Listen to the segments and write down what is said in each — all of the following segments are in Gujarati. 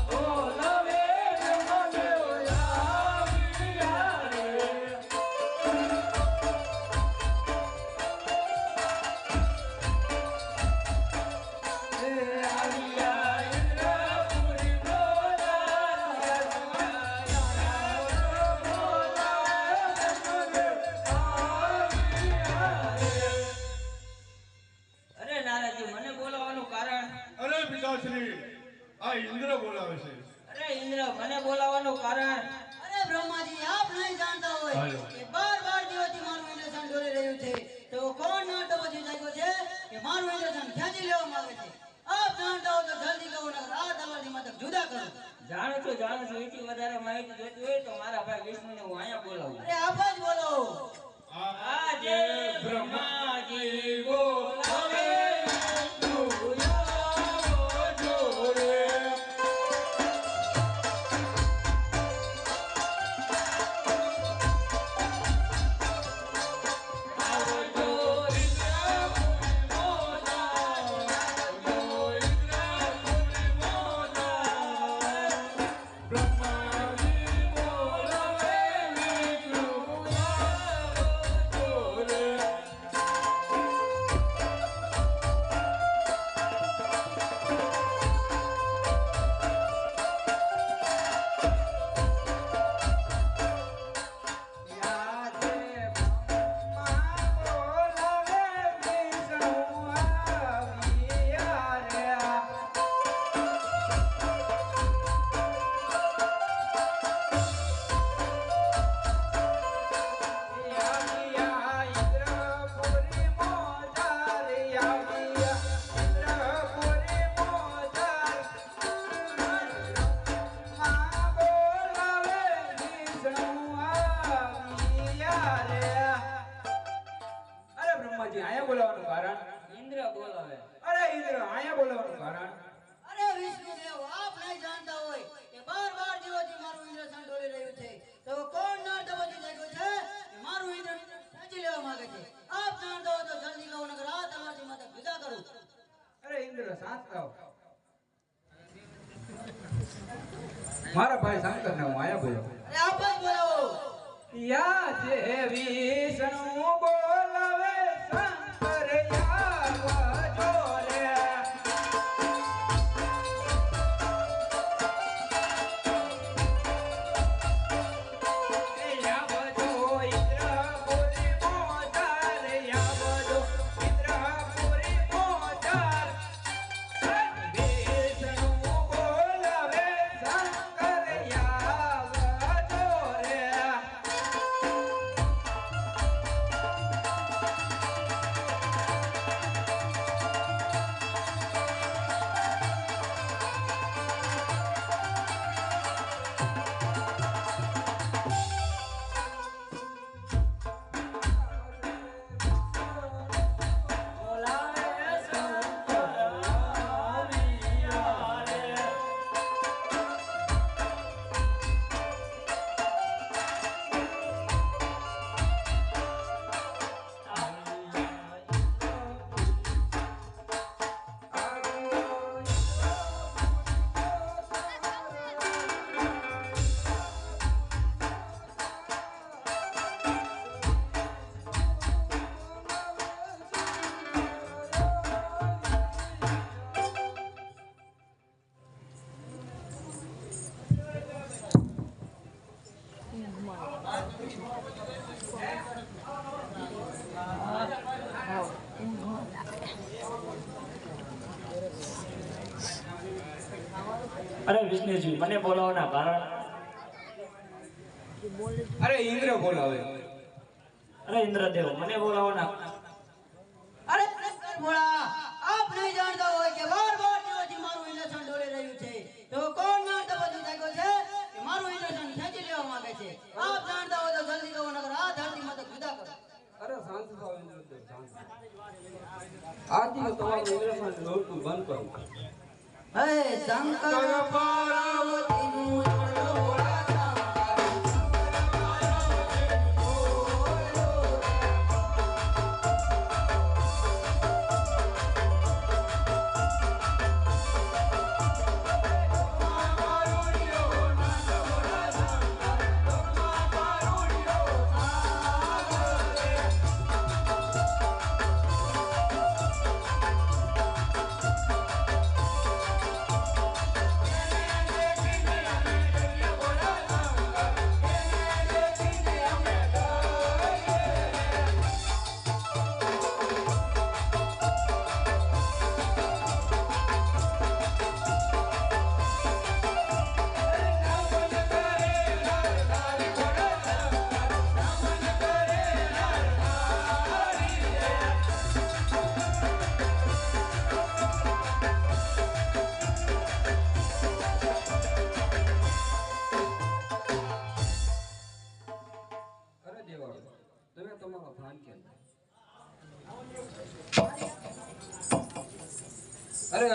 Oh, વધારે માહિતી જોઈતી હોય તો મારા ભાઈ વિષ્ણુને હું અહીંયા બોલાવું. અરે આપ જ બોલો. આજે બ્રહ્માજી બોલાવે મારા ભાઈ શંકર ને હું આયા બોલો. અરે આપ જ બોલો. યા જે વિષ્ણુ બોલાવે શંકર આવજો રે. અરે વિષ્ણુજી મને બોલાવવાના કારણ? અરે ઇન્દ્ર બોલાવે. અરે ઇન્દ્રદેવ મને બોલાવવાના? અરે શંકર ભોળા, આપ નહીં જાણતા હોય કે બાર દિવસથી મારું ઇન્દ્રસન ડોળી રહ્યું છે. તો કોણ જાણતા બધું જાગ્યો છે કે મારું ઇન્દ્રસન ખેંચી લેવા માંગે છે. આપ જાણતા હોય તો જલ્દી કહો, નકર આ ધરતીમાંથી વિદા કરો. અરે શાંત થાઓ ઇન્દ્રદેવ, શાંત. આજથી તમારું ઇન્દ્રસન લોટું બંધ કરો. હે શંકર પાર્વતીનું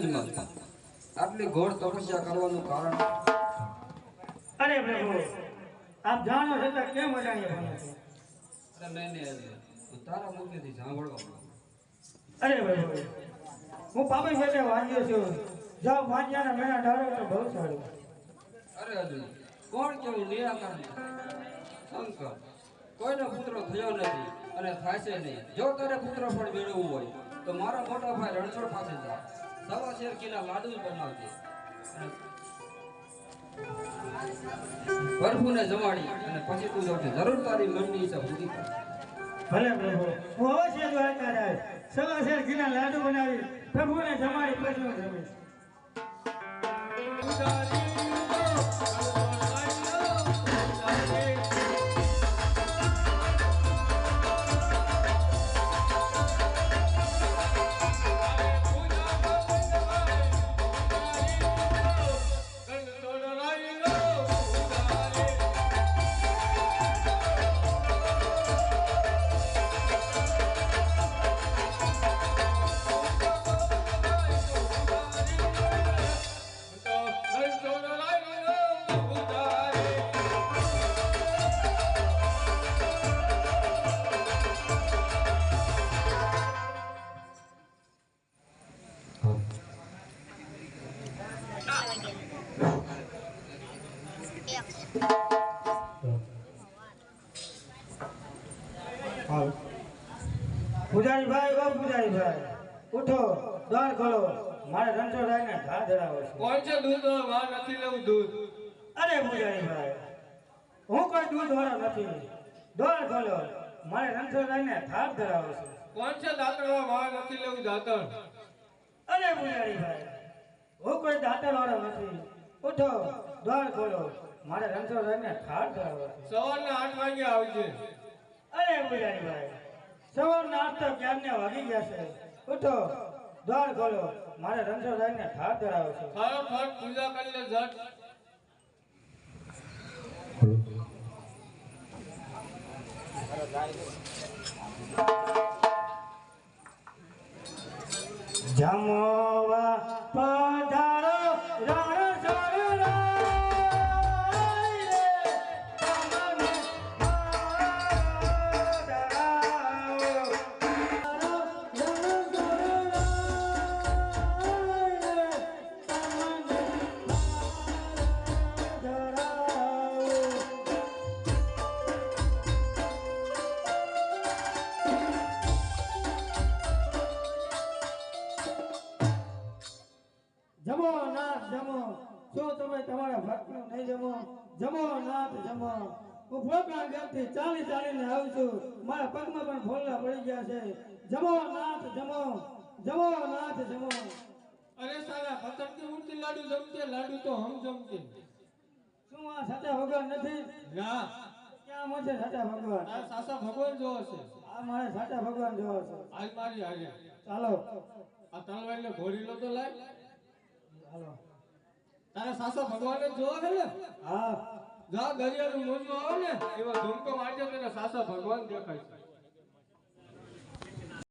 બિરાજમાન આટલી ઘોર તપસ્યા કરવાનું કારણ? અરે પ્રભુ, આપ જાણો છતાં કેમ અજાણ્યા બનો છો? અરે નહીં તું તારા મુખેથી સાંભળવા માંગુ. અરે પ્રભુ, હું પાપી પેટે વાંચ્યો છું. જાઓ વાંચ્યાના મેળા ડાળો તો બહુ સારું. અરે અર્જુન, કોણ કેવું નિરાકાર શંકર કોઈનો પુત્ર થયો નથી અને થાશે નહીં. જો તારે પુત્ર પણ મેળવવું હોય તો મારા મોટા ભાઈ રણછોડ પાસે જા. સવા શેર કિલા લાડુ જ બનાવજે અને પ્રભુને જમાડી અને પછી તું જશે. જરૂર તારી મનની ઈચ્છા પૂરી કર. ભલે પ્રભુ, હું અવશ્ય દ્વારકા જાય. સવા શેર ઘીના લાડુ બનાવી પ્રભુને જમાડી પછી હું જમીશ. પૂજારી ભાઈ, ઓ પૂજારી ભાઈ, ઉઠો, દ્વાર ખોલો. મારે રણછોડરાયને ઘા ધરાવો છે. કોણ છે દૂધ વાળ નથી લેવું દૂધ? અરે પૂજારી ભાઈ, હું કોઈ દૂધ વાળો નથી. દ્વાર ખોલો. મારે રણછોડરાયને થાળ ધરાવો છે. કોણ છે દાંતણ વાળ નથી લેવું દાંતણ? અરે પૂજારી ભાઈ, હું કોઈ દાંતણ વાળો નથી. ઉઠો, દ્વાર ખોલો. મારે રણછોડરાયને થાળ ધરાવો છે. સવારના 8 વાગે આવજે. અરે પૂજારી ભાઈ, સવારના 8 તો ક્યારને વાગી ગયા છે. ઉઠો, દ્વાર ખોલો. મારે રણછોડરાયને થાળ ધરાવો છે. ફટાફટ પૂજા કરી લે જટ. જમવા પધારો રણછોડરાય રે, તમને પધારાવો. રણછોડરાય રે, તમને પધારાવો. જમો નાથ જમો. શું તમે તમારા ભક્તનું નહીં જમો? જમો નાથ જમો. હું ફોકરા ગામથી ચાલીને આવું છું. મારા પગમાં પણ ફોલ્લા પડી ગયા છે. જમો નાથ જમો. જમો નાથ જમો. અરે સાલા પતંગથી ઉડતી લાડુ જમતે, લાડુ તો હમ જમતે. શું આ સાચા ભગવાન નથી? ના, ક્યાં મળશે સાચા ભગવાન? આ સાસા ભગવાન જોવો છે. આ મારે સાચા ભગવાન જોવા છે. આજ મારી હારે ચાલો આ તલવારને ઘોડી લો તો લાય. ચાલો. તારા સાસા ભગવાનને જોવો છે ને? હા, જા દરિયાનું મોજું આવે ને એવા ધૂમકો મારજે તને સાસા ભગવાન દેખાય છે.